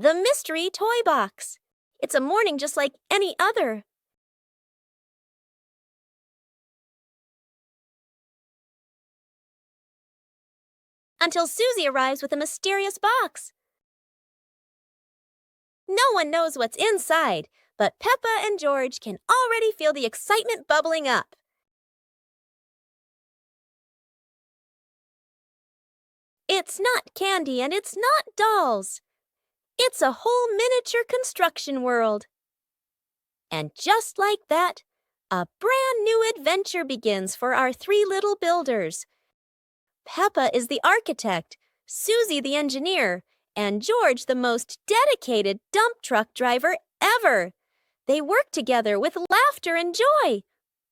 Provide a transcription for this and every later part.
The mystery toy box. It's a morning just like any other. Until Susie arrives with a mysterious box. No one knows what's inside, but Peppa and George can already feel the excitement bubbling up. It's not candy and it's not dolls. It's a whole miniature construction world. And just like that, a brand new adventure begins for our three little builders. Peppa is the architect, Susie the engineer, and George the most dedicated dump truck driver ever. They work together with laughter and joy.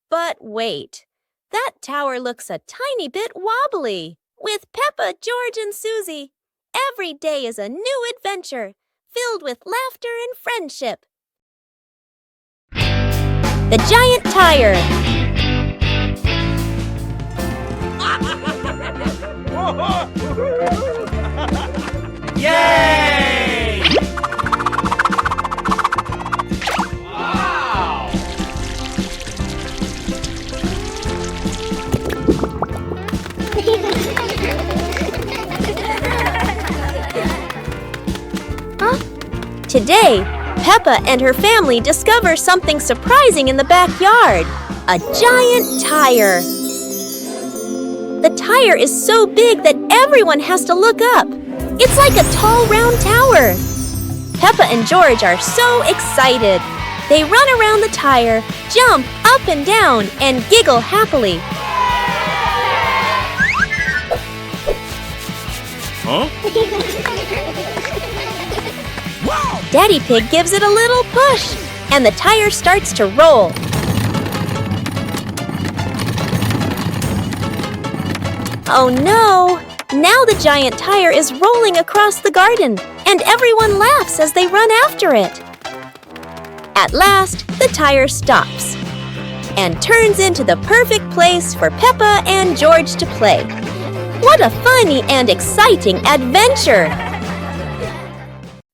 But wait, that tower looks a tiny bit wobbly. With Peppa, George, and Susie, every day is a new adventure, filled with laughter and friendship. The Giant Tire. Yay! Wow! Today, Peppa and her family discover something surprising in the backyard. A giant tire. The tire is so big that everyone has to look up. It's like a tall, round tower. Peppa and George are so excited. They run around the tire, jump up and down, and giggle happily. Huh? Daddy Pig gives it a little push, and the tire starts to roll. Oh no! Now the giant tire is rolling across the garden, and everyone laughs as they run after it. At last, the tire stops and turns into the perfect place for Peppa and George to play. What a funny and exciting adventure!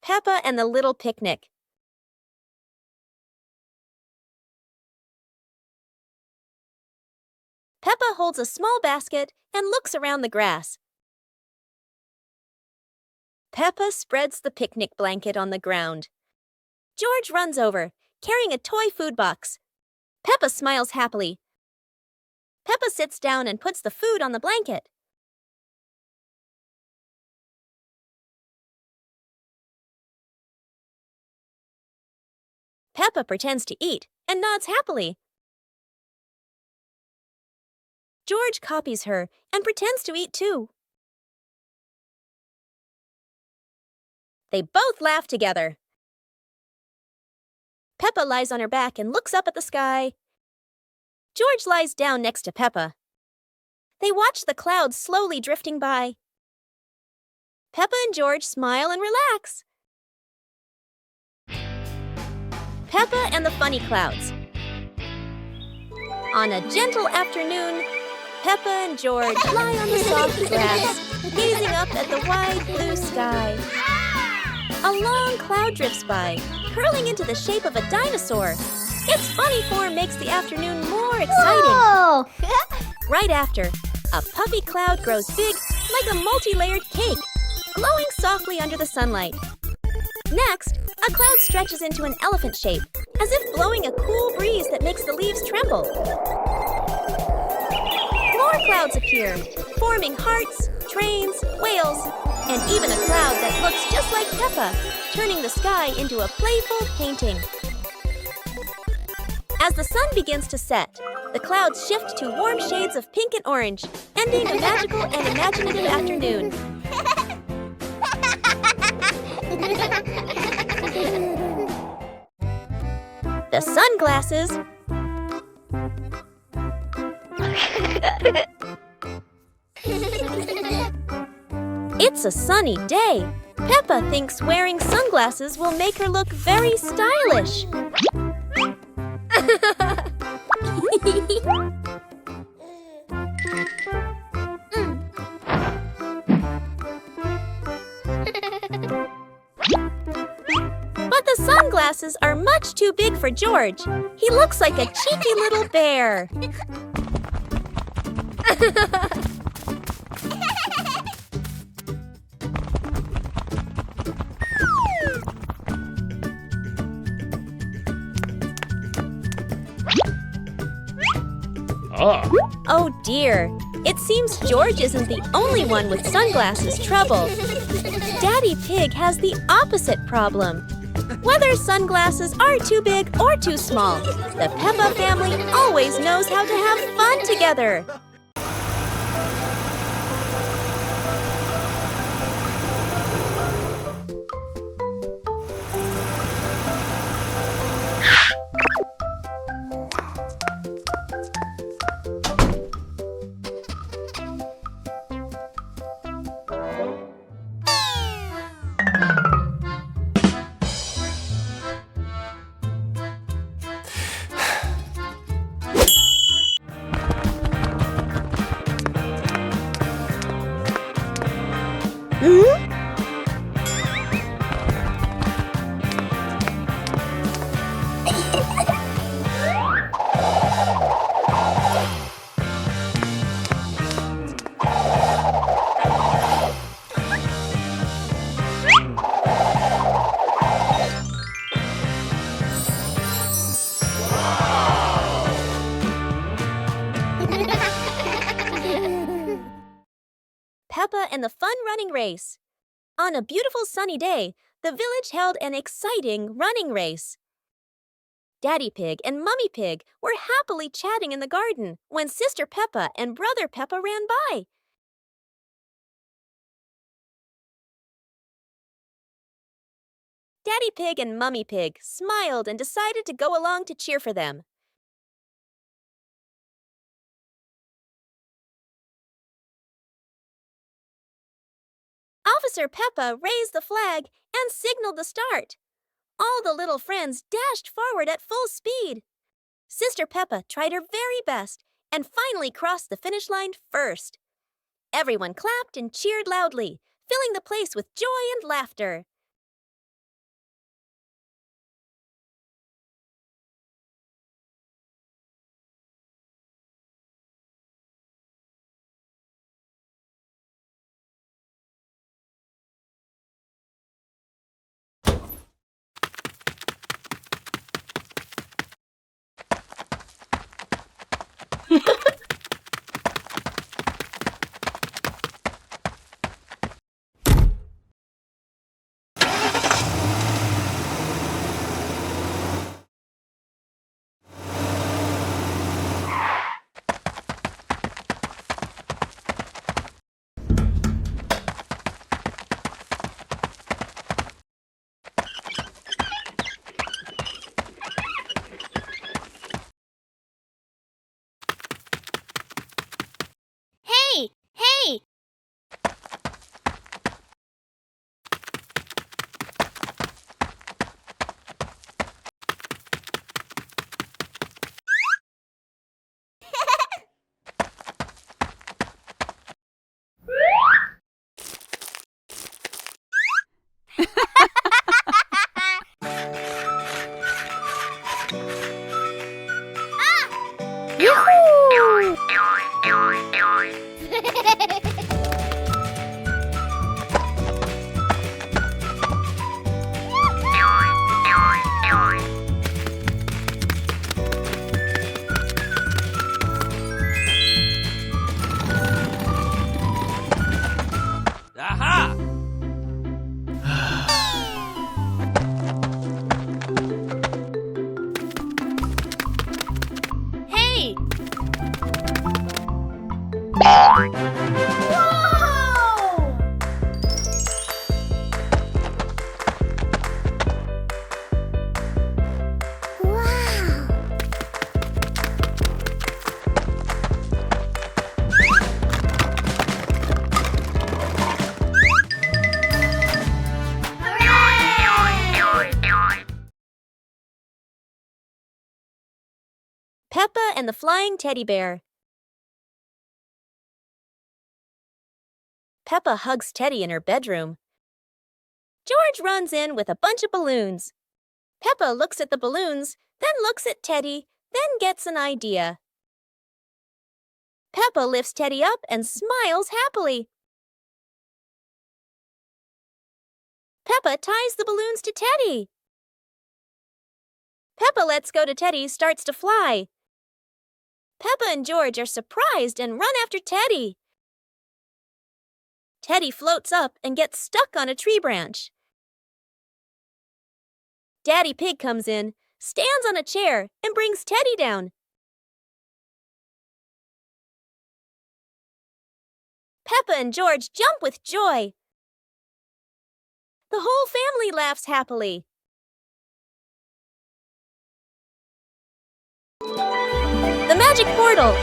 Peppa and the Little Picnic. Peppa holds a small basket and looks around the grass. Peppa spreads the picnic blanket on the ground. George runs over, carrying a toy food box. Peppa smiles happily. Peppa sits down and puts the food on the blanket. Peppa pretends to eat and nods happily. George copies her and pretends to eat too. They both laugh together. Peppa lies on her back and looks up at the sky. George lies down next to Peppa. They watch the clouds slowly drifting by. Peppa and George smile and relax. Peppa and the Funny Clouds. On a gentle afternoon, Peppa and George lie on the soft grass, gazing up at the wide blue sky. A long cloud drifts by, curling into the shape of a dinosaur. Its funny form makes the afternoon more exciting. Right after, a puffy cloud grows big like a multi-layered cake, glowing softly under the sunlight. Next, a cloud stretches into an elephant shape, as if blowing a cool breeze that makes the leaves tremble. More clouds appear, forming hearts, trains, whales, and even a cloud that looks just like Peppa, turning the sky into a playful painting. As the sun begins to set, the clouds shift to warm shades of pink and orange, ending a magical and imaginative afternoon. The sunglasses. It's a sunny day. Peppa thinks wearing sunglasses will make her look very stylish. sunglasses are much too big for George. He looks like a cheeky little bear. Oh dear, it seems George isn't the only one with sunglasses trouble. Daddy Pig has the opposite problem. Whether sunglasses are too big or too small, the Peppa family always knows how to have fun together. Peppa and the Fun Running Race. On a beautiful sunny day, the village held an exciting running race. Daddy Pig and Mummy Pig were happily chatting in the garden when Sister Peppa and Brother Peppa ran by. Daddy Pig and Mummy Pig smiled and decided to go along to cheer for them. Officer Peppa raised the flag and signaled the start. All the little friends dashed forward at full speed. Sister Peppa tried her very best and finally crossed the finish line first. Everyone clapped and cheered loudly, filling the place with joy and laughter. Hey! Hey! Aha! Hey! Peppa and the Flying Teddy Bear. Peppa hugs Teddy in her bedroom. George runs in with a bunch of balloons. Peppa looks at the balloons, then looks at Teddy, then gets an idea. Peppa lifts Teddy up and smiles happily. Peppa ties the balloons to Teddy. Peppa lets go to Teddy, starts to fly. Peppa and George are surprised and run after Teddy. Teddy floats up and gets stuck on a tree branch. Daddy Pig comes in, stands on a chair, and brings Teddy down. Peppa and George jump with joy. The whole family laughs happily. The magic portal.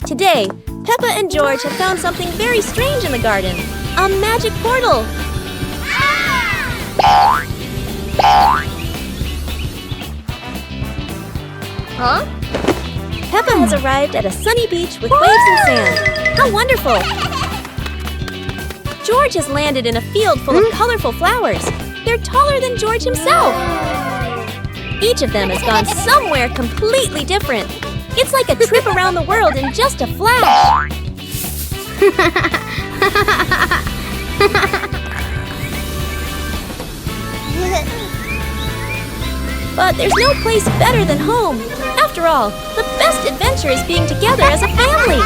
Today, Peppa and George have found something very strange in the garden. A magic portal. Huh? Peppa has arrived at a sunny beach with waves and sand. How wonderful! George has landed in a field full of colorful flowers. They're taller than George himself. Each of them has gone somewhere completely different. It's like a trip around the world in just a flash. But there's no place better than home. After all, the best adventure is being together as a family.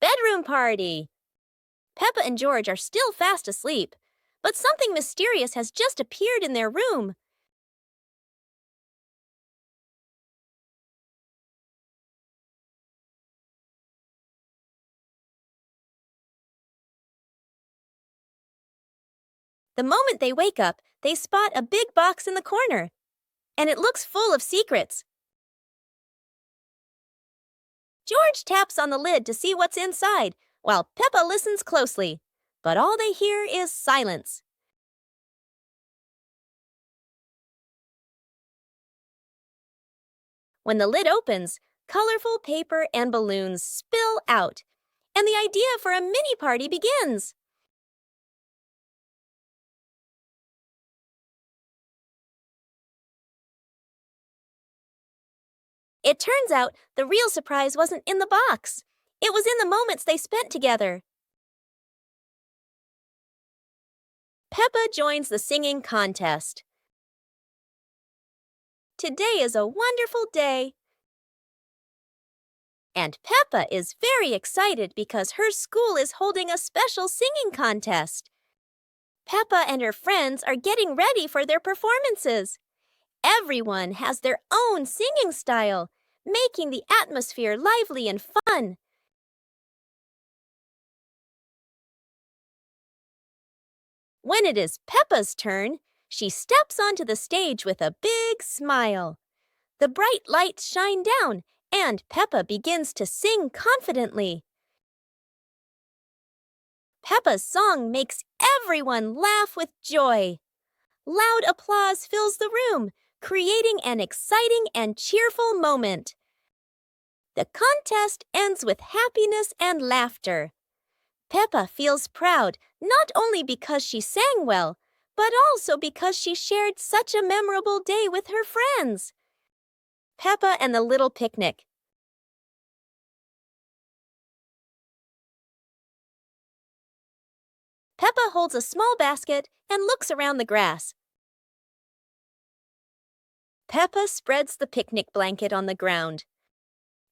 Bedroom party. Peppa and George are still fast asleep, but something mysterious has just appeared in their room. The moment they wake up, they spot a big box in the corner, and it looks full of secrets. George taps on the lid to see what's inside, while Peppa listens closely, but all they hear is silence. When the lid opens, colorful paper and balloons spill out, and the idea for a mini party begins. It turns out the real surprise wasn't in the box. It was in the moments they spent together. Peppa joins the singing contest. Today is a wonderful day. And Peppa is very excited because her school is holding a special singing contest. Peppa and her friends are getting ready for their performances. Everyone has their own singing style, making the atmosphere lively and fun. When it is Peppa's turn, she steps onto the stage with a big smile. The bright lights shine down, and Peppa begins to sing confidently. Peppa's song makes everyone laugh with joy. Loud applause fills the room, creating an exciting and cheerful moment. The contest ends with happiness and laughter. Peppa feels proud not only because she sang well, but also because she shared such a memorable day with her friends. Peppa and the Little Picnic. Peppa holds a small basket and looks around the grass. Peppa spreads the picnic blanket on the ground.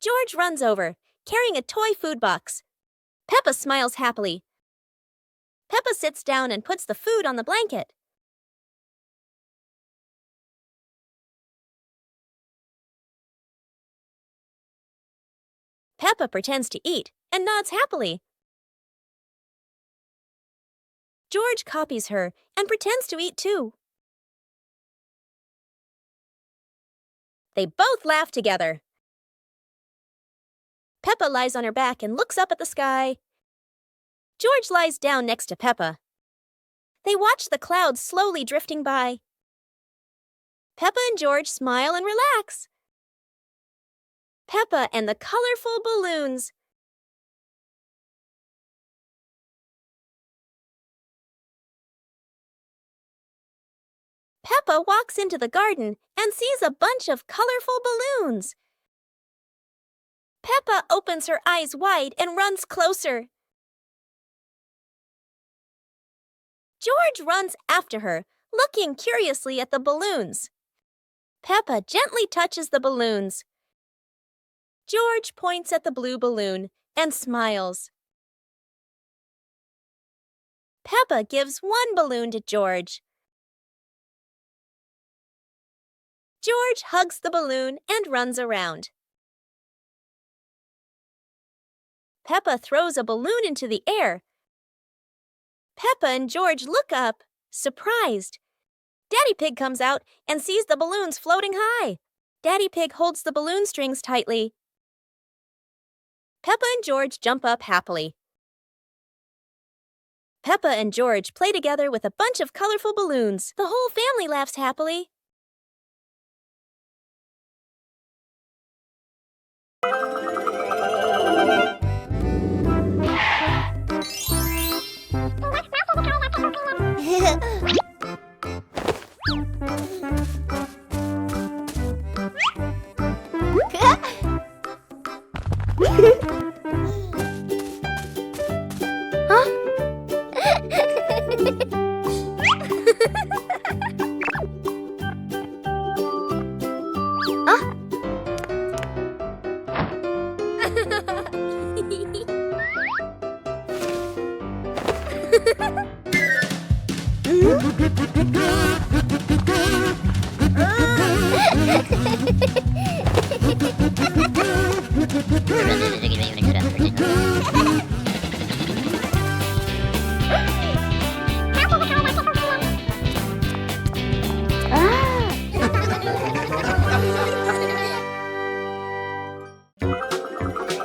George runs over, carrying a toy food box. Peppa smiles happily. Peppa sits down and puts the food on the blanket. Peppa pretends to eat and nods happily. George copies her and pretends to eat too. They both laugh together. Peppa lies on her back and looks up at the sky. George lies down next to Peppa. They watch the clouds slowly drifting by. Peppa and George smile and relax. Peppa and the colorful balloons. Peppa walks into the garden and sees a bunch of colorful balloons. Peppa opens her eyes wide and runs closer. George runs after her, looking curiously at the balloons. Peppa gently touches the balloons. George points at the blue balloon and smiles. Peppa gives one balloon to George. George hugs the balloon and runs around. Peppa throws a balloon into the air. Peppa and George look up, surprised. Daddy Pig comes out and sees the balloons floating high. Daddy Pig holds the balloon strings tightly. Peppa and George jump up happily. Peppa and George play together with a bunch of colorful balloons. The whole family laughs happily.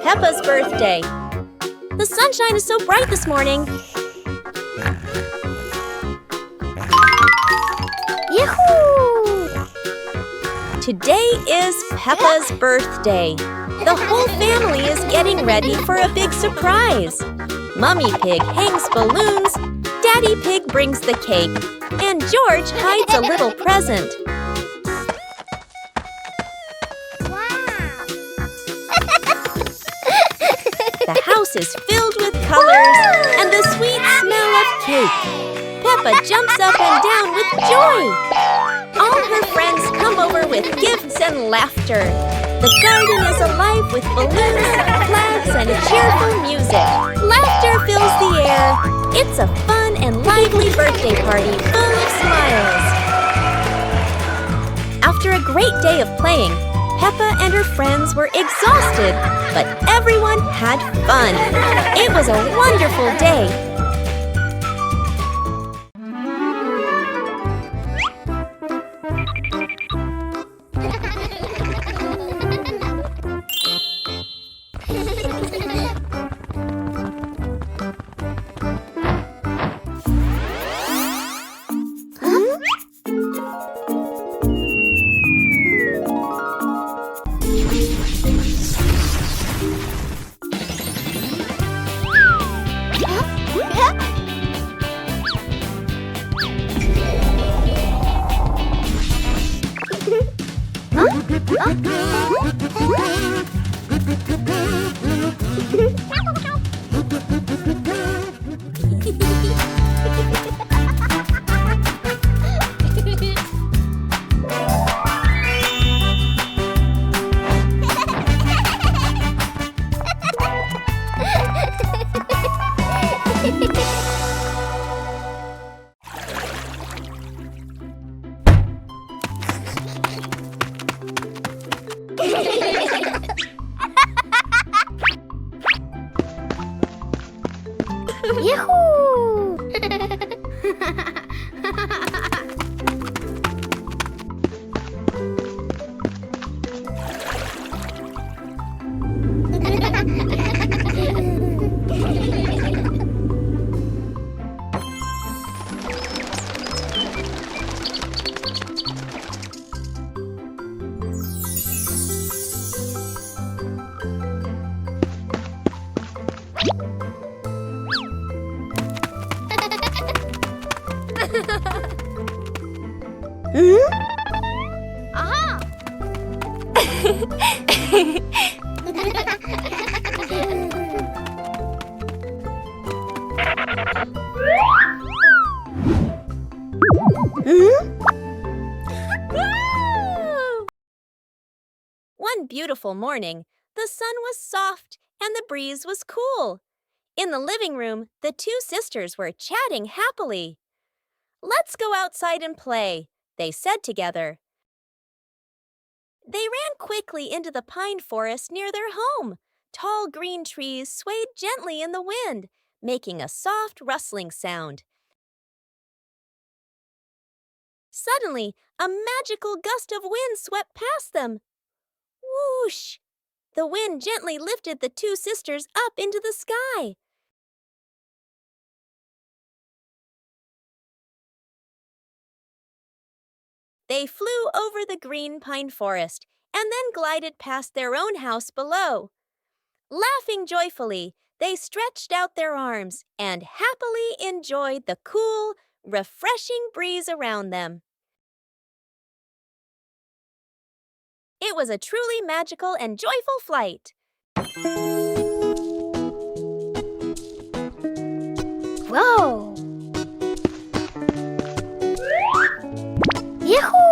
Peppa's birthday. The sunshine is so bright this morning. Yahoo! Today is Peppa's birthday. The whole family is getting ready for a big surprise. Mummy Pig hangs balloons, Daddy Pig brings the cake, and George hides a little present. The house is filled with colors and the sweet smell of cake. Peppa jumps up and down with joy. All her friends come over with gifts and laughter. The garden is alive with balloons, flags, and cheerful music. Laughter fills the air. It's a fun and lively birthday party full of smiles. After a great day of playing, Peppa and her friends were exhausted, but everyone had fun. It was a wonderful day. Yahoo! One beautiful morning, the sun was soft and the breeze was cool. In the living room, the two sisters were chatting happily. "Let's go outside and play," they said together. They ran quickly into the pine forest near their home. Tall green trees swayed gently in the wind, making a soft rustling sound. Suddenly, a magical gust of wind swept past them. Whoosh! The wind gently lifted the two sisters up into the sky. They flew over the green pine forest and then glided past their own house below. Laughing joyfully, they stretched out their arms and happily enjoyed the cool, refreshing breeze around them. It was a truly magical and joyful flight. Whoa! Yahoo!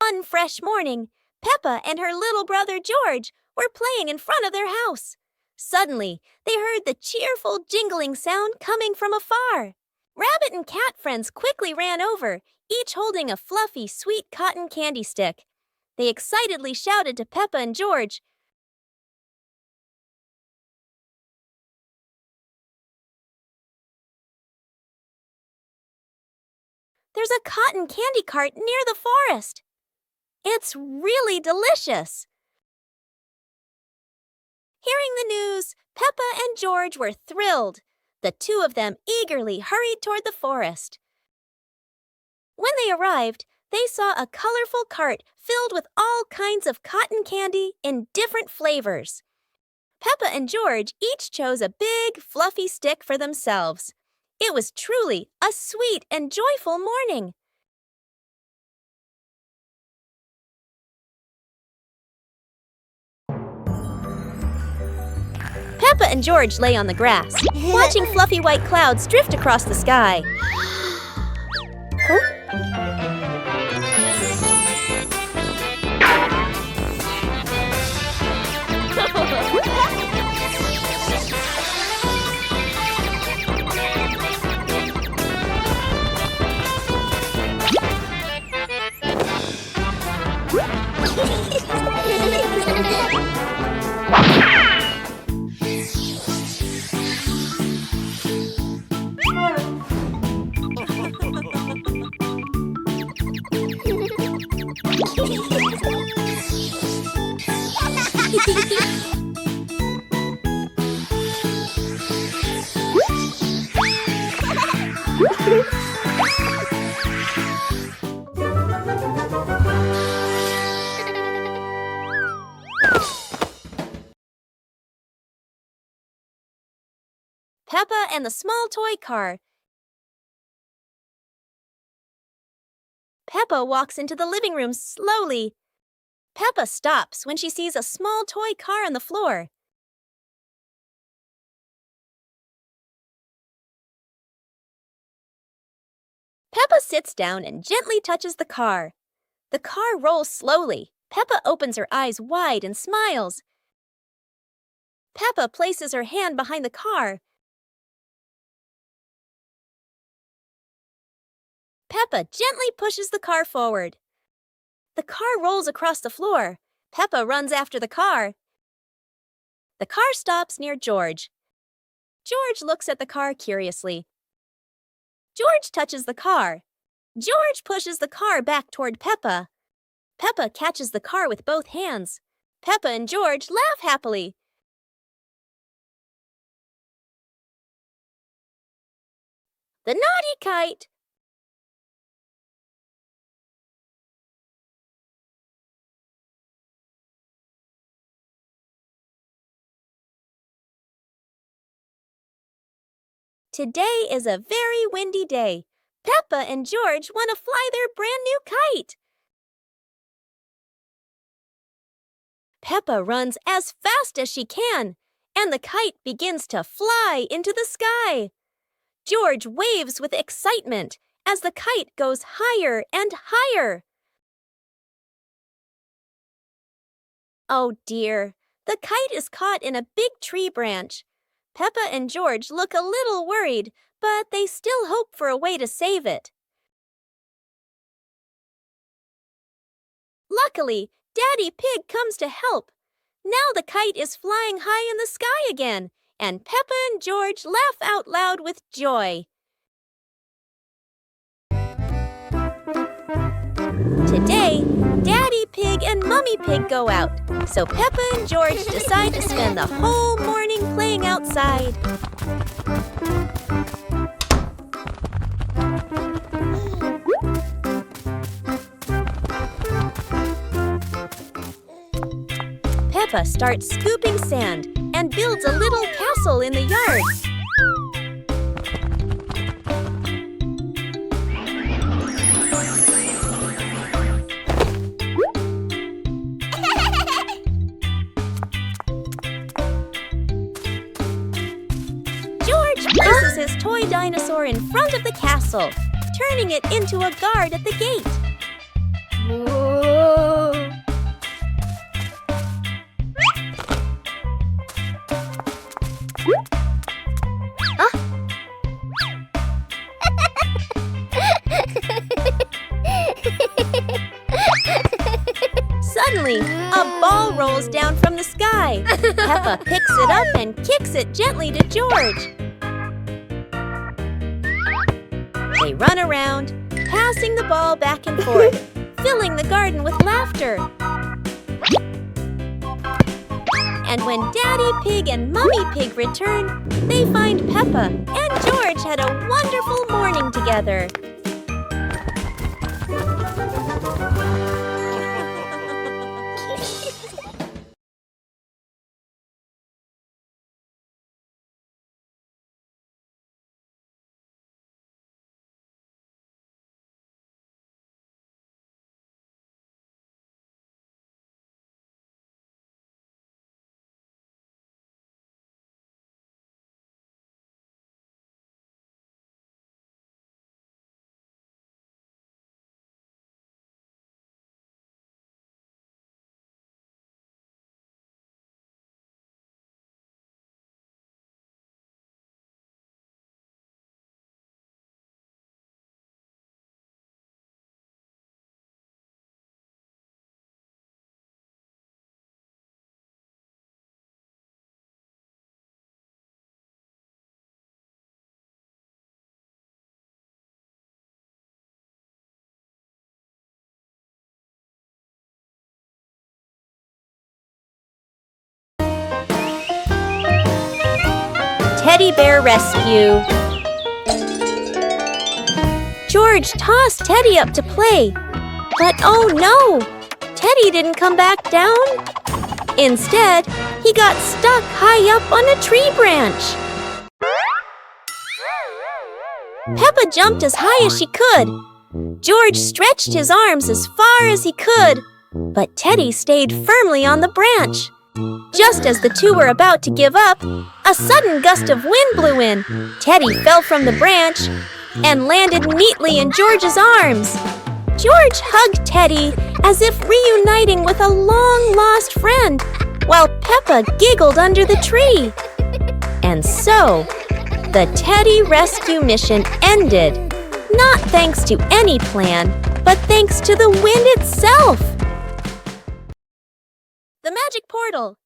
One fresh morning, Peppa and her little brother George were playing in front of their house. Suddenly, they heard the cheerful jingling sound coming from afar. Rabbit and cat friends quickly ran over, each holding a fluffy, sweet cotton candy stick. They excitedly shouted to Peppa and George, "There's a cotton candy cart near the forest. It's really delicious." Hearing the news, Peppa and George were thrilled. The two of them eagerly hurried toward the forest. When they arrived, they saw a colorful cart filled with all kinds of cotton candy in different flavors. Peppa and George each chose a big, fluffy stick for themselves. It was truly a sweet and joyful morning. Peppa and George lay on the grass, watching fluffy white clouds drift across the sky. Peppa and the small toy car. Peppa walks into the living room slowly. Peppa stops when she sees a small toy car on the floor. Peppa sits down and gently touches the car. The car rolls slowly. Peppa opens her eyes wide and smiles. Peppa places her hand behind the car. Peppa gently pushes the car forward. The car rolls across the floor. Peppa runs after the car. The car stops near George. George looks at the car curiously. George touches the car. George pushes the car back toward Peppa. Peppa catches the car with both hands. Peppa and George laugh happily. The naughty kite! Today is a very windy day. Peppa and George want to fly their brand new kite. Peppa runs as fast as she can, and the kite begins to fly into the sky. George waves with excitement as the kite goes higher and higher. Oh dear, the kite is caught in a big tree branch. Peppa and George look a little worried, but they still hope for a way to save it. Luckily, Daddy Pig comes to help. Now the kite is flying high in the sky again, and Peppa and George laugh out loud with joy. Today, Daddy Pig and Mummy Pig go out, so Peppa and George decide to spend the whole morning playing outside. Peppa starts scooping sand and builds a little castle in the yard. George places his toy dinosaur in front of the castle, turning it into a guard at the gate. Whoa. Suddenly, a ball rolls down from the sky. Peppa picks it up and kicks it gently to George. They run around, passing the ball back and forth, filling the garden with laughter. And when Daddy Pig and Mummy Pig return, they find Peppa and George had a wonderful morning together. Teddy Bear Rescue. George tossed Teddy up to play, but oh no! Teddy didn't come back down. Instead, he got stuck high up on a tree branch. Peppa jumped as high as she could. George stretched his arms as far as he could, but Teddy stayed firmly on the branch. Just as the two were about to give up, a sudden gust of wind blew in. Teddy fell from the branch and landed neatly in George's arms. George hugged Teddy as if reuniting with a long-lost friend, while Peppa giggled under the tree. And so, the Teddy rescue mission ended, not thanks to any plan, but thanks to the wind itself. The magic portal.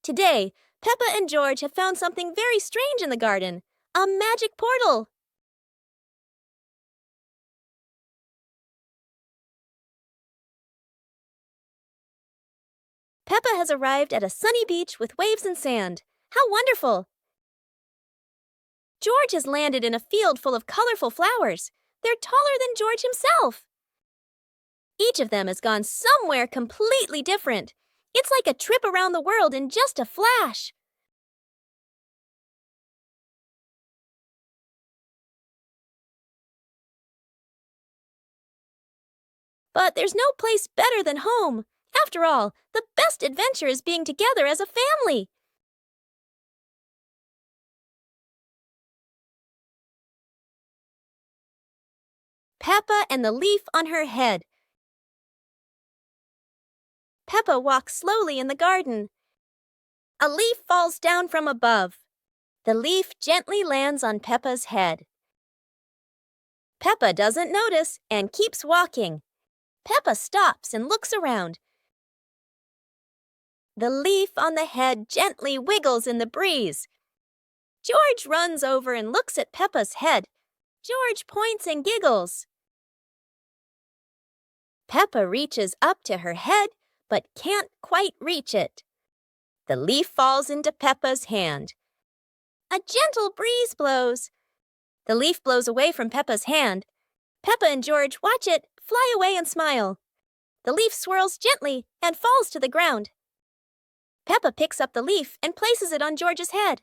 Today, Peppa and George have found something very strange in the garden, a magic portal. Peppa has arrived at a sunny beach with waves and sand. How wonderful! George has landed in a field full of colorful flowers. They're taller than George himself. Each of them has gone somewhere completely different. It's like a trip around the world in just a flash. But there's no place better than home. After all, the best adventure is being together as a family. Peppa and the leaf on her head. Peppa walks slowly in the garden. A leaf falls down from above. The leaf gently lands on Peppa's head. Peppa doesn't notice and keeps walking. Peppa stops and looks around. The leaf on the head gently wiggles in the breeze. George runs over and looks at Peppa's head. George points and giggles. Peppa reaches up to her head, but can't quite reach it. The leaf falls into Peppa's hand. A gentle breeze blows. The leaf blows away from Peppa's hand. Peppa and George watch it fly away and smile. The leaf swirls gently and falls to the ground. Peppa picks up the leaf and places it on George's head.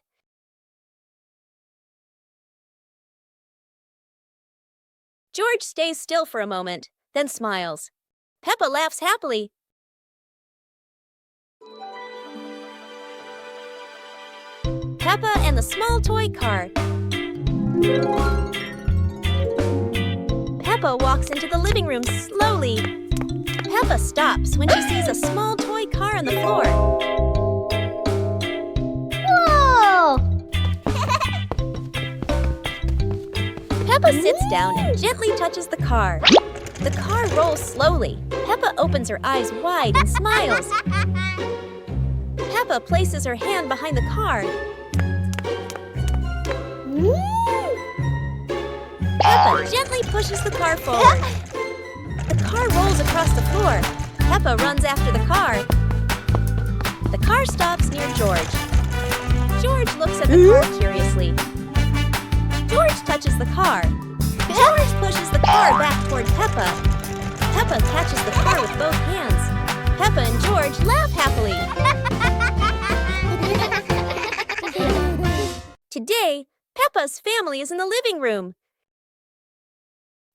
George stays still for a moment, then smiles. Peppa laughs happily. Peppa and the small toy car. Peppa walks into the living room slowly. Peppa stops when she sees a small toy car on the floor. Whoa! Peppa sits down and gently touches the car. The car rolls slowly. Peppa opens her eyes wide and smiles. Peppa places her hand behind the car. Peppa gently pushes the car forward. The car rolls across the floor. Peppa runs after the car. The car stops near George. George looks at the car curiously. George touches the car. George pushes the car back toward Peppa. Peppa catches the car with both hands. Peppa and George laugh happily. Today, Peppa's family is in the living room.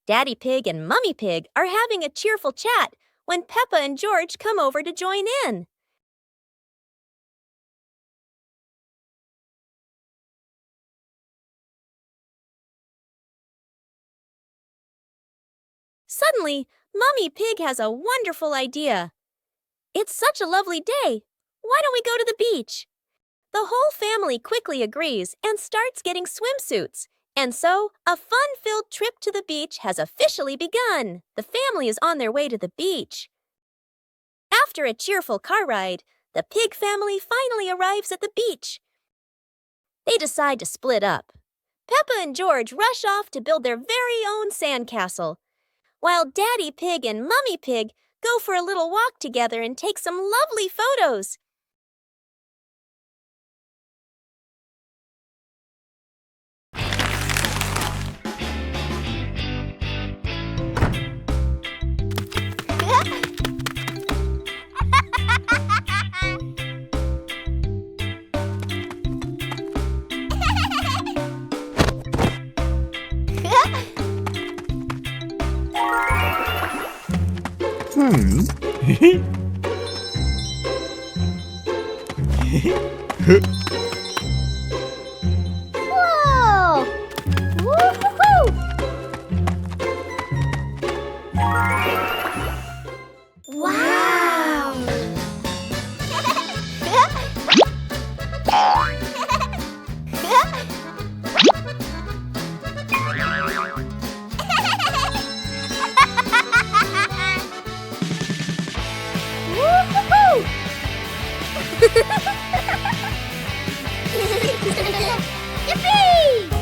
Daddy Pig and Mummy Pig are having a cheerful chat when Peppa and George come over to join in. Suddenly, Mummy Pig has a wonderful idea. It's such a lovely day. Why don't we go to the beach? The whole family quickly agrees and starts getting swimsuits. And so, a fun-filled trip to the beach has officially begun. The family is on their way to the beach. After a cheerful car ride, the pig family finally arrives at the beach. They decide to split up. Peppa and George rush off to build their very own sandcastle, while Daddy Pig and Mummy Pig go for a little walk together and take some lovely photos. Whoa! Woo-hoo-hoo! Wow! Woo-hoo-hoo! Yippee!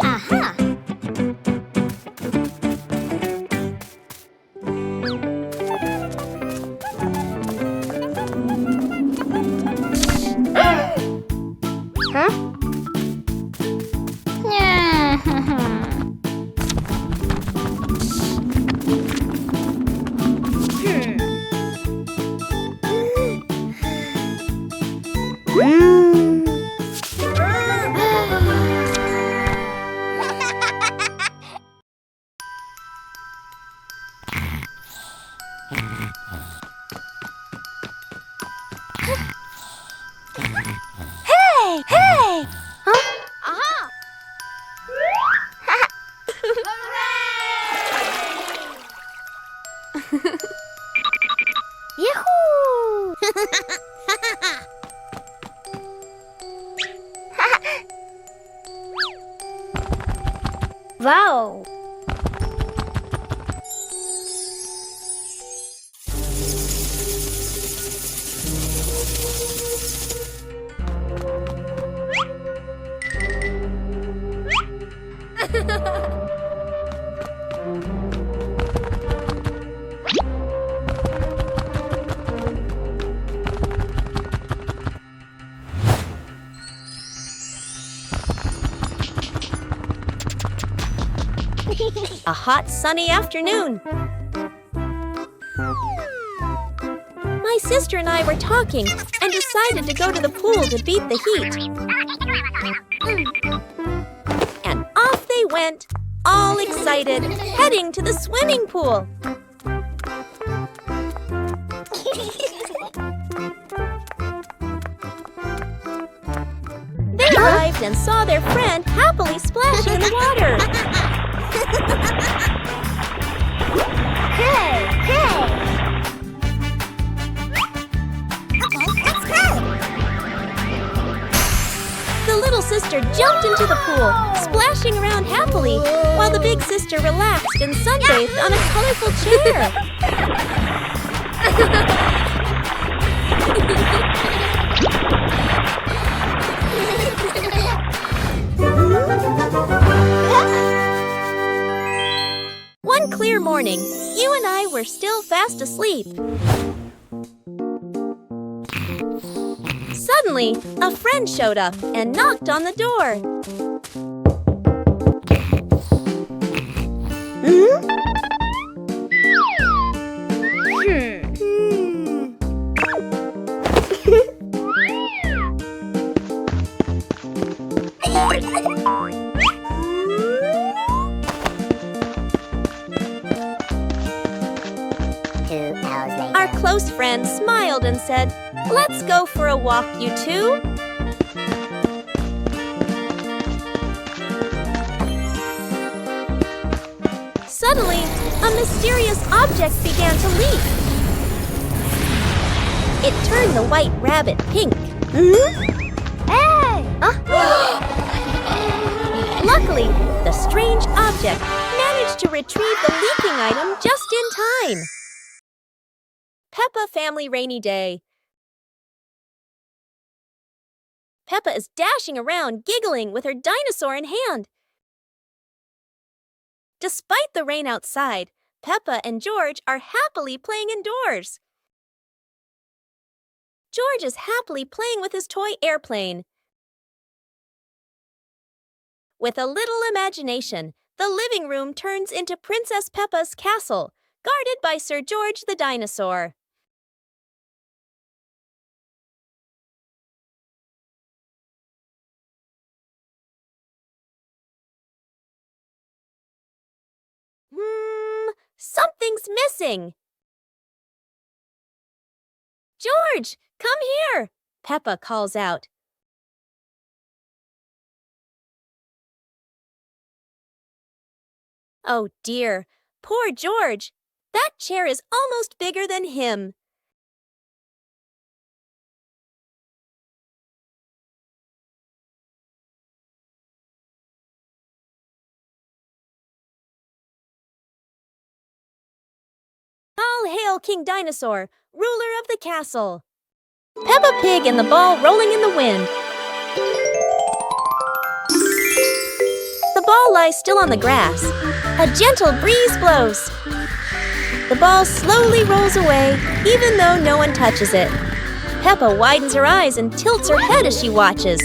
Aha! Huh? Hey! Hey! Huh? Aha! Yahoo! Wow! A hot, sunny afternoon. My sister and I were talking and decided to go to the pool to beat the heat. And off they went, all excited, heading to the swimming pool. They arrived and saw their friend happily splashing in the water. Hey! Hey! Okay, let's go! The little sister jumped into the pool, splashing around happily, while the big sister relaxed and sunbathed on a colorful chair. One clear morning, you and I were still fast asleep. Suddenly, a friend showed up and knocked on the door. smiled and said, "Let's go for a walk, you two." Suddenly, a mysterious object began to leak. It turned the white rabbit pink. Hey! Luckily, the strange object managed to retrieve the leaking item just in time. Peppa Family Rainy Day. Peppa is dashing around, giggling with her dinosaur in hand. Despite the rain outside, Peppa and George are happily playing indoors. George is happily playing with his toy airplane. With a little imagination, the living room turns into Princess Peppa's castle, guarded by Sir George the dinosaur. Something's missing. George, come here, Peppa calls out. Oh dear, poor George. That chair is almost bigger than him. All hail King Dinosaur, ruler of the castle. Peppa Pig and the ball rolling in the wind. The ball lies still on the grass. A gentle breeze blows. The ball slowly rolls away, even though no one touches it. Peppa widens her eyes and tilts her head as she watches.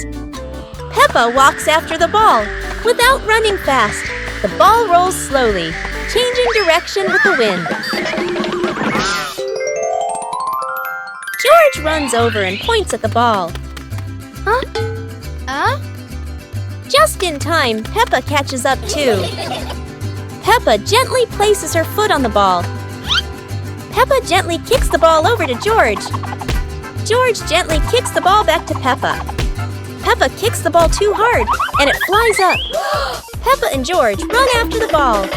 Peppa walks after the ball, without running fast. The ball rolls slowly, changing direction with the wind. George runs over and points at the ball. Just in time, Peppa catches up too. Peppa gently places her foot on the ball. Peppa gently kicks the ball over to George. George gently kicks the ball back to Peppa. Peppa kicks the ball too hard, and it flies up. Peppa and George run after the ball.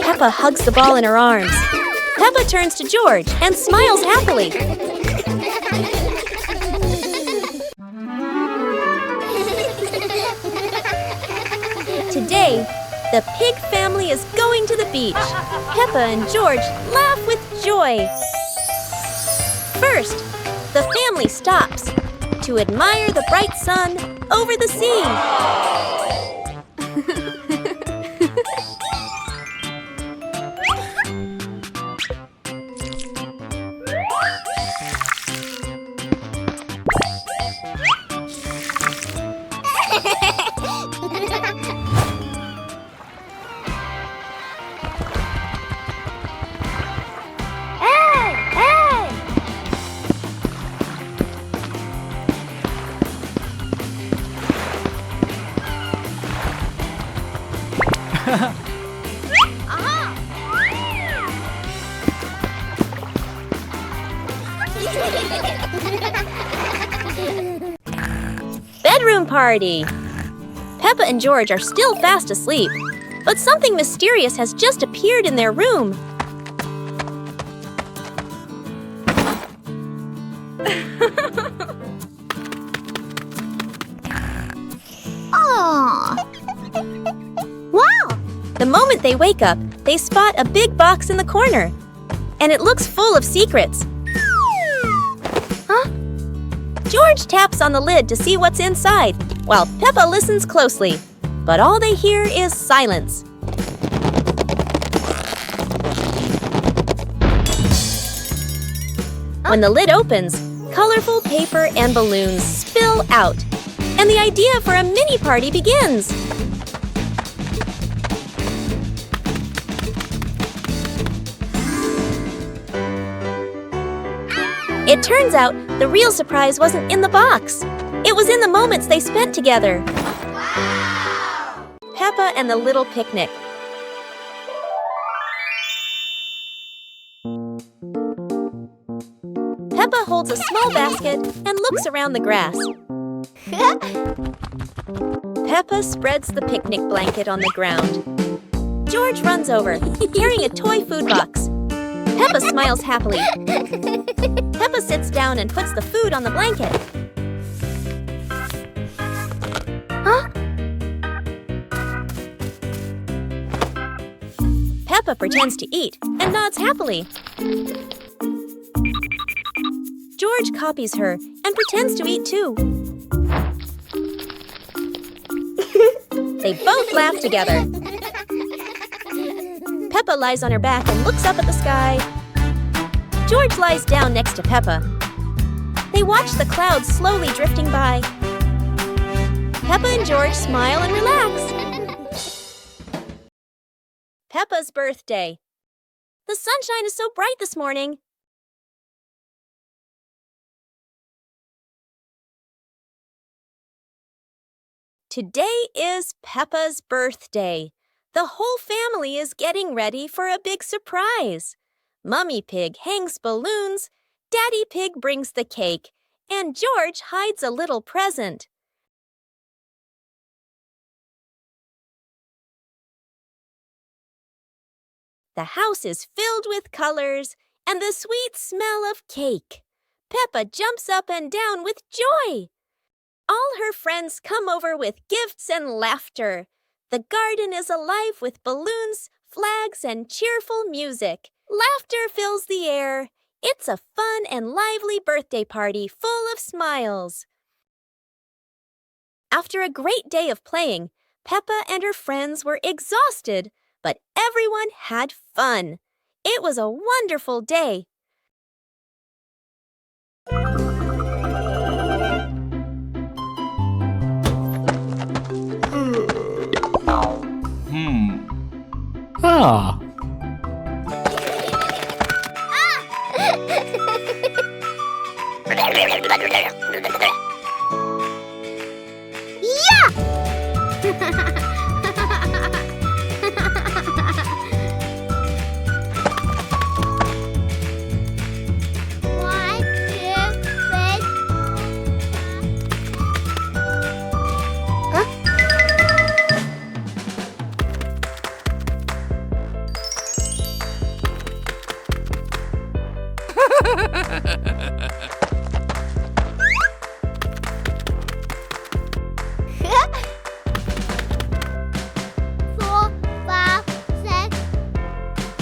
Peppa hugs the ball in her arms. Peppa turns to George and smiles happily. Today, the pig family is going to the beach. Peppa and George laugh with joy. First, the family stops to admire the bright sun over the sea. Bedroom party! Peppa and George are still fast asleep, but something mysterious has just appeared in their room. Wow! The moment they wake up, they spot a big box in the corner, and it looks full of secrets. George taps on the lid to see what's inside, while Peppa listens closely. But all they hear is silence. When the lid opens, colorful paper and balloons spill out, and the idea for a mini party begins. It turns out the real surprise wasn't in the box. It was in the moments they spent together. Wow! Peppa and the Little Picnic. Peppa holds a small basket and looks around the grass. Peppa spreads the picnic blanket on the ground. George runs over, carrying a toy food box. Peppa smiles happily. Peppa sits down and puts the food on the blanket. Huh? Peppa pretends to eat and nods happily. George copies her and pretends to eat too. They both laugh together. Peppa lies on her back and looks up at the sky. George lies down next to Peppa. They watch the clouds slowly drifting by. Peppa and George smile and relax. Peppa's birthday. The sunshine is so bright this morning. Today is Peppa's birthday. The whole family is getting ready for a big surprise. Mummy Pig hangs balloons, Daddy Pig brings the cake, and George hides a little present. The house is filled with colors and the sweet smell of cake. Peppa jumps up and down with joy. All her friends come over with gifts and laughter. The garden is alive with balloons, flags, and cheerful music. Laughter fills the air. It's a fun and lively birthday party full of smiles. After a great day of playing, Peppa and her friends were exhausted, but everyone had fun. It was a wonderful day. Ah.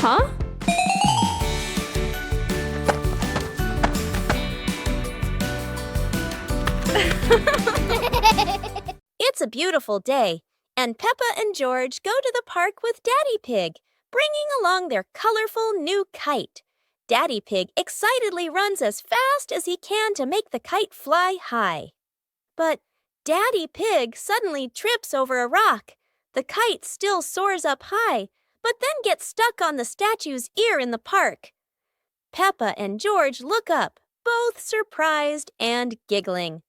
Huh? It's a beautiful day, and Peppa and George go to the park with Daddy Pig, bringing along their colorful new kite. Daddy Pig excitedly runs as fast as he can to make the kite fly high. But Daddy Pig suddenly trips over a rock. The kite still soars up high, but then gets stuck on the statue's ear in the park. Peppa and George look up, both surprised and giggling.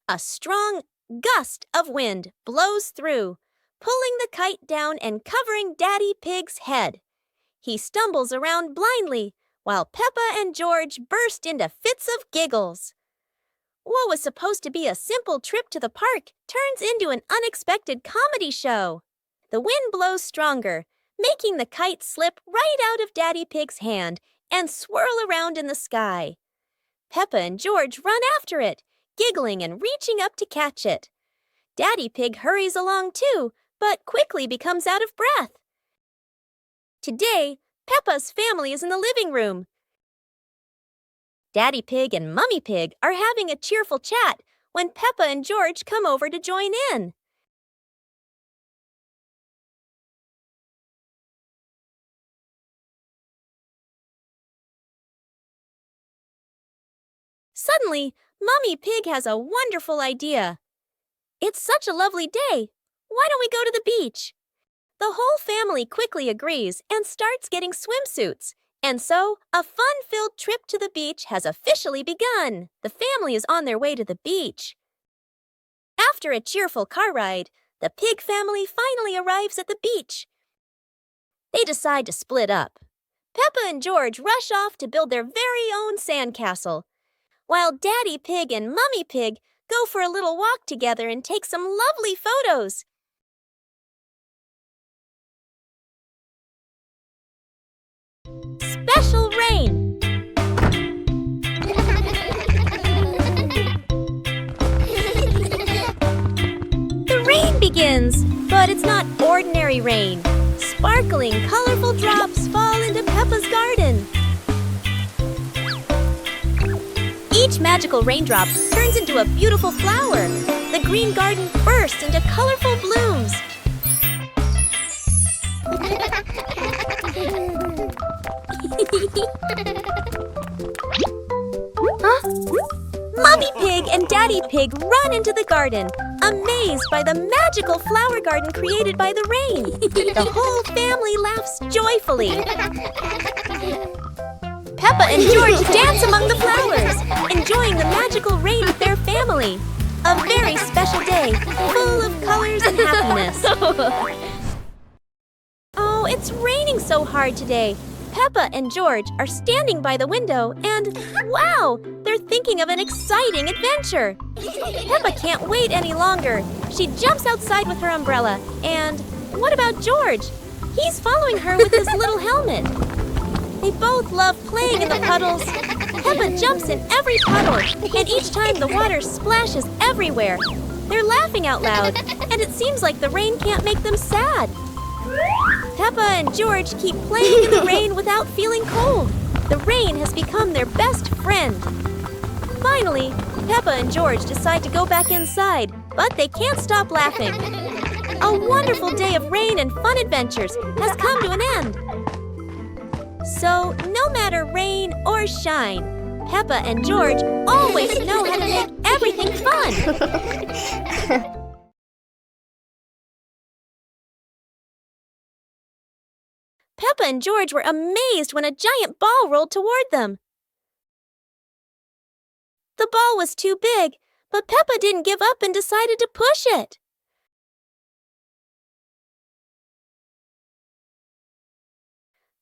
A strong gust of wind blows through, pulling the kite down and covering Daddy Pig's head. He stumbles around blindly, while Peppa and George burst into fits of giggles. What was supposed to be a simple trip to the park turns into an unexpected comedy show. The wind blows stronger, making the kite slip right out of Daddy Pig's hand and swirl around in the sky. Peppa and George run after it, giggling and reaching up to catch it. Daddy Pig hurries along too, but quickly becomes out of breath. Today, Peppa's family is in the living room. Daddy Pig and Mummy Pig are having a cheerful chat when Peppa and George come over to join in. Suddenly, Mummy Pig has a wonderful idea. It's such a lovely day. Why don't we go to the beach? The whole family quickly agrees and starts getting swimsuits. And so, a fun-filled trip to the beach has officially begun. The family is on their way to the beach. After a cheerful car ride, the Pig family finally arrives at the beach. They decide to split up. Peppa and George rush off to build their very own sandcastle. while Daddy Pig and Mummy Pig go for a little walk together and take some lovely photos. Special rain. The rain begins, but it's not ordinary rain. Sparkling, colorful drops fall into Peppa's garden. Each magical raindrop turns into a beautiful flower. The green garden bursts into colorful blooms. Mummy Pig and Daddy Pig run into the garden, amazed by the magical flower garden created by the rain. The whole family laughs joyfully. Peppa and George dance among the flowers, enjoying the magical rain with their family. A very special day, full of colors and happiness. Oh, it's raining so hard today. Peppa and George are standing by the window and, wow, they're thinking of an exciting adventure. Peppa can't wait any longer. She jumps outside with her umbrella. And what about George? He's following her with his little helmet. They both love playing in the puddles. Peppa jumps in every puddle, and each time the water splashes everywhere. They're laughing out loud, and it seems like the rain can't make them sad. Peppa and George keep playing in the rain without feeling cold. The rain has become their best friend. Finally, Peppa and George decide to go back inside, but they can't stop laughing. A wonderful day of rain and fun adventures has come to an end. So, no matter rain or shine, Peppa and George always know how to make everything fun. Peppa and George were amazed when a giant ball rolled toward them. The ball was too big, but Peppa didn't give up and decided to push it.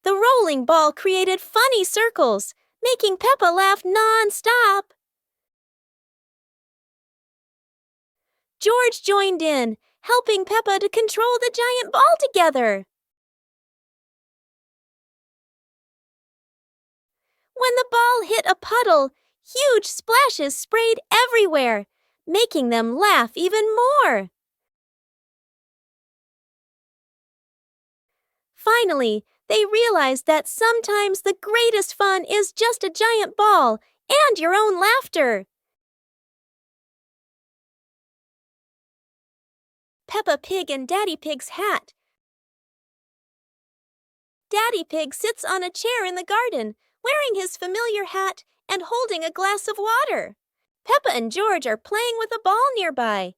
The rolling ball created funny circles, making Peppa laugh non-stop. George joined in, helping Peppa to control the giant ball together. When the ball hit a puddle, huge splashes sprayed everywhere, making them laugh even more. Finally, they realized that sometimes the greatest fun is just a giant ball and your own laughter. Peppa Pig and Daddy Pig's hat. Daddy Pig sits on a chair in the garden, wearing his familiar hat and holding a glass of water. Peppa and George are playing with a ball nearby.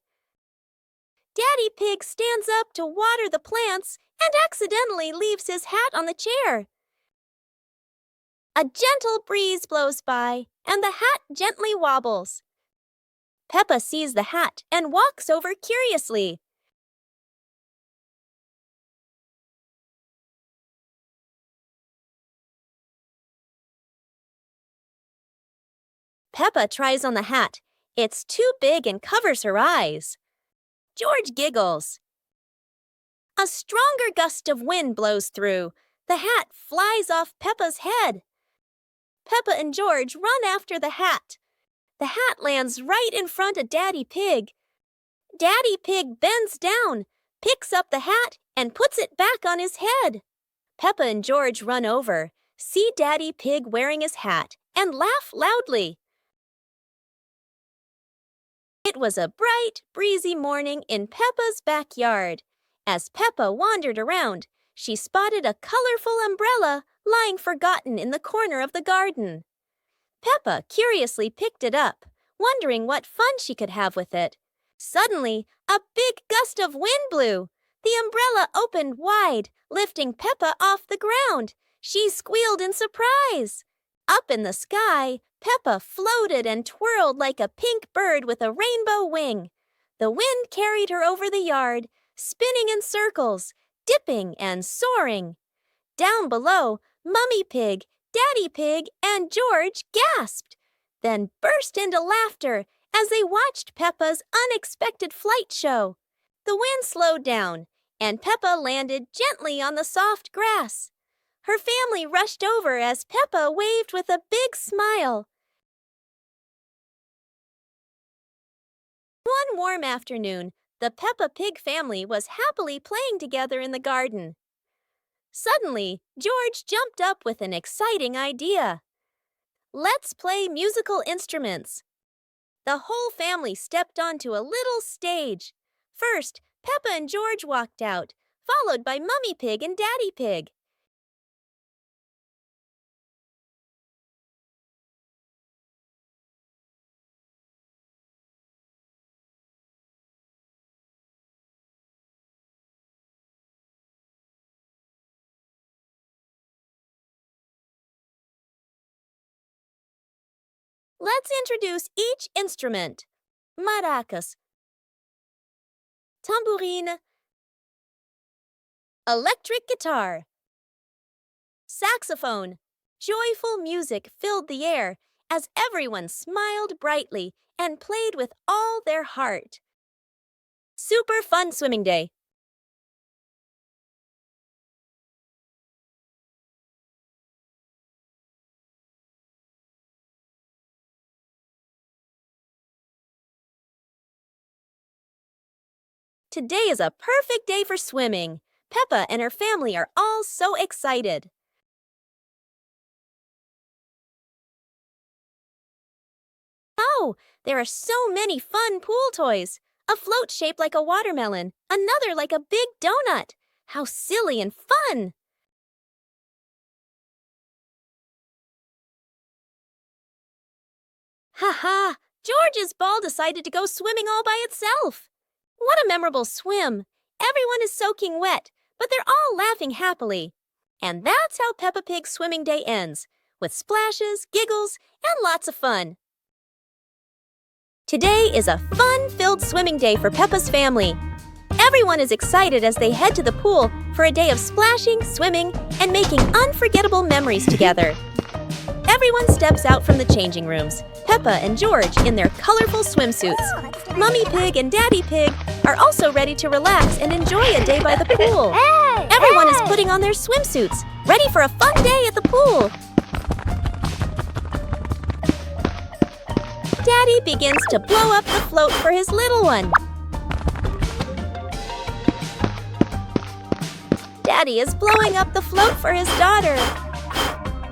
Daddy Pig stands up to water the plants and accidentally leaves his hat on the chair. A gentle breeze blows by, and the hat gently wobbles. Peppa sees the hat and walks over curiously. Peppa tries on the hat. It's too big and covers her eyes. George giggles. A stronger gust of wind blows through. The hat flies off Peppa's head. Peppa and George run after the hat. The hat lands right in front of Daddy Pig. Daddy Pig bends down, picks up the hat, and puts it back on his head. Peppa and George run over, see Daddy Pig wearing his hat, and laugh loudly. It was a bright, breezy morning in Peppa's backyard. As Peppa wandered around, she spotted a colorful umbrella lying forgotten in the corner of the garden. Peppa curiously picked it up, wondering what fun she could have with it. Suddenly, a big gust of wind blew. The umbrella opened wide, lifting Peppa off the ground. She squealed in surprise. Up in the sky, Peppa floated and twirled like a pink bird with a rainbow wing. The wind carried her over the yard, spinning in circles, dipping and soaring. Down below, Mummy Pig, Daddy Pig, and George gasped. then burst into laughter as they watched Peppa's unexpected flight show. The wind slowed down, and Peppa landed gently on the soft grass. Her family rushed over as Peppa waved with a big smile. One warm afternoon, the Peppa Pig family was happily playing together in the garden. Suddenly, George jumped up with an exciting idea. "Let's play musical instruments." The whole family stepped onto a little stage. First, Peppa and George walked out, followed by Mummy Pig and Daddy Pig. Let's introduce each instrument. Maracas, tambourine, electric guitar, saxophone. Joyful music filled the air as everyone smiled brightly and played with all their heart. Super fun swimming day. Today is a perfect day for swimming. Peppa and her family are all so excited. Oh, there are so many fun pool toys. A float shaped like a watermelon, another like a big donut. How silly and fun! Ha! George's ball decided to go swimming all by itself. What a memorable swim! Everyone is soaking wet, but they're all laughing happily. And that's how Peppa Pig's swimming day ends, with splashes, giggles, and lots of fun. Today is a fun-filled swimming day for Peppa's family. Everyone is excited as they head to the pool for a day of splashing, swimming, and making unforgettable memories together. Everyone steps out from the changing rooms, Peppa and George in their colorful swimsuits. Mummy Pig and Daddy Pig are also ready to relax and enjoy a day by the pool. Everyone is putting on their swimsuits, ready for a fun day at the pool. Daddy begins to blow up the float for his little one. Daddy is blowing up the float for his daughter.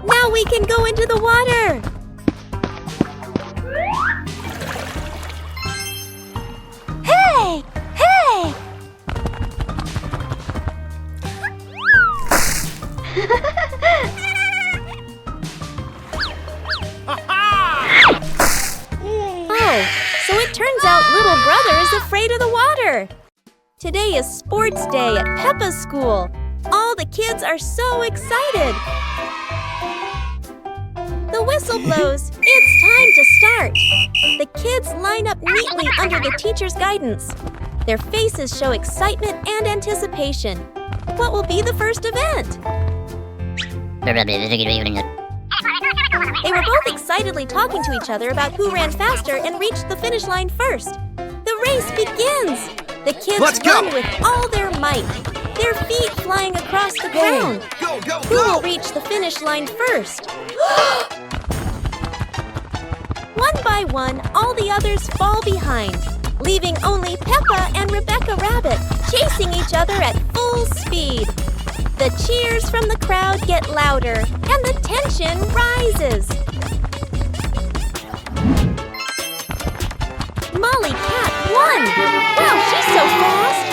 Now we can go into the water. Hey! Hey! Oh, so it turns out little brother is afraid of the water. Today is sports day at Peppa's school. All the kids are so excited. The whistle blows. It's time to start. The kids line up neatly under the teacher's guidance. Their faces show excitement and anticipation. What will be the first event? They were both excitedly talking to each other about who ran faster and reached the finish line first. The race begins. The kids run with all their might, their feet flying across the ground. Who will reach the finish line first? One by one, all the others fall behind, leaving only Peppa and Rebecca Rabbit chasing each other at full speed. The cheers from the crowd get louder, and the tension rises. Molly Cat won! Wow, she's so fast!